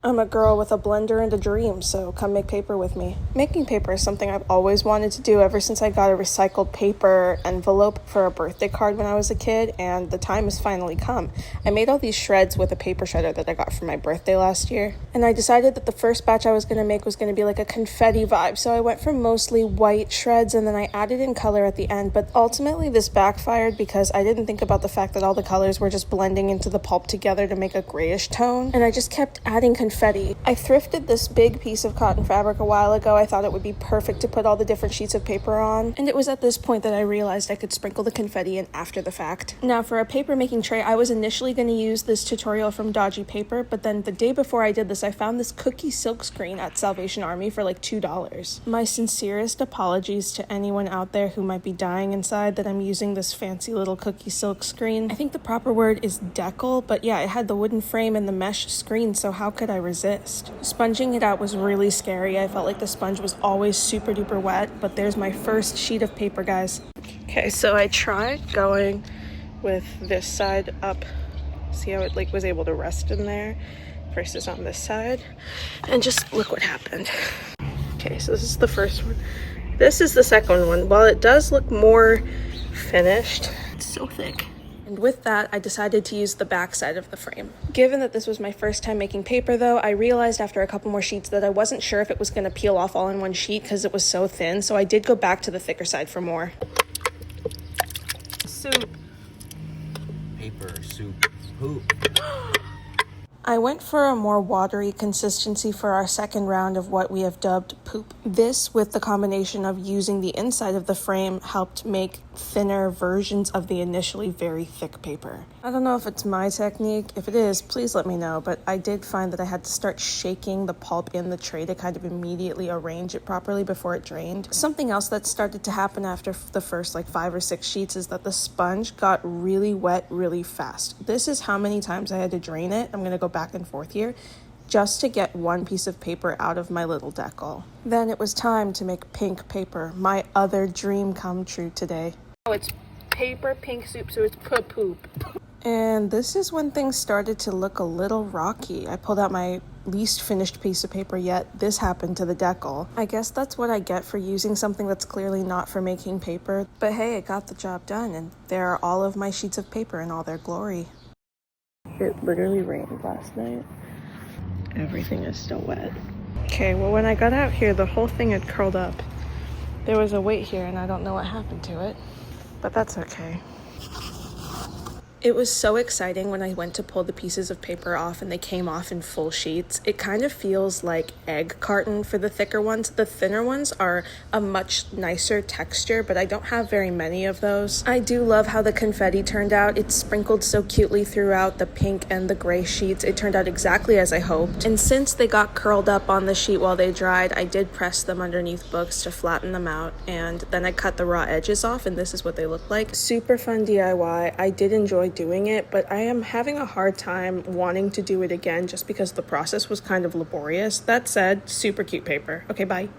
I'm a girl with a blender and a dream, so come make paper with me. Making paper is something I've always wanted to do ever since I got a recycled paper envelope for a birthday card when I was a kid, and the time has finally come. I made all these shreds with a paper shredder that I got for my birthday last year, and I decided that the first batch I was going to make was going to be like a confetti vibe, so I went for mostly white shreds and then I added in color at the end, but ultimately this backfired because I didn't think about the fact that all the colors were just blending into the pulp together to make a grayish tone, and I just kept adding confetti. I thrifted this big piece of cotton fabric a while ago. I thought it would be perfect to put all the different sheets of paper on, and it was at this point that I realized I could sprinkle the confetti in after the fact. Now for a paper making tray, I was initially going to use this tutorial from Dodgy Paper, but then the day before I did this, I found this cookie silk screen at Salvation Army for like $2. My sincerest apologies to anyone out there who might be dying inside that I'm using this fancy little cookie silk screen. I think the proper word is decal, but yeah, it had the wooden frame and the mesh screen, so how could I resist? Sponging it out was really scary. I felt like the sponge was always super duper wet, but there's my first sheet of paper, guys. Okay, so I tried going with this side up. See how it like was able to rest in there versus on this side, and just look what happened. Okay, so this is the first one. This is the second one. While it does look more finished, it's so thick. And with that, I decided to use the back side of the frame. Given that this was my first time making paper though, I realized after a couple more sheets that I wasn't sure if it was going to peel off all in one sheet because it was so thin, so I did go back to the thicker side for more. Soup. Paper, soup, poop. I went for a more watery consistency for our second round of what we have dubbed poop. This, with the combination of using the inside of the frame, helped make thinner versions of the initially very thick paper. I don't know if it's my technique. If it is, please let me know, but I did find that I had to start shaking the pulp in the tray to kind of immediately arrange it properly before it drained. Something else that started to happen after the first like 5 or 6 sheets is that the sponge got really wet really fast. This is how many times I had to drain it. I'm going to go back and forth here just to get one piece of paper out of my little decal. Then it was time to make pink paper, my other dream come true today. Oh, it's paper pink soup, so it's poop. And this is when things started to look a little rocky. I pulled out my least finished piece of paper yet. This happened to the decal. I guess that's what I get for using something that's clearly not for making paper. But hey, it got the job done, and there are all of my sheets of paper in all their glory. It literally rained last night. Everything is still wet. Okay, well when I got out here, the whole thing had curled up. There was a weight here and I don't know what happened to it, but that's okay. It was so exciting when I went to pull the pieces of paper off and they came off in full sheets. It kind of feels like egg carton for the thicker ones. The thinner ones are a much nicer texture, but I don't have very many of those. I do love how the confetti turned out. It's sprinkled so cutely throughout the pink and the gray sheets. It turned out exactly as I hoped. And since they got curled up on the sheet while they dried, I did press them underneath books to flatten them out. And then I cut the raw edges off and this is what they look like. Super fun DIY. I did enjoy doing it, but I am having a hard time wanting to do it again just because the process was kind of laborious. That said, super cute paper. Okay, bye.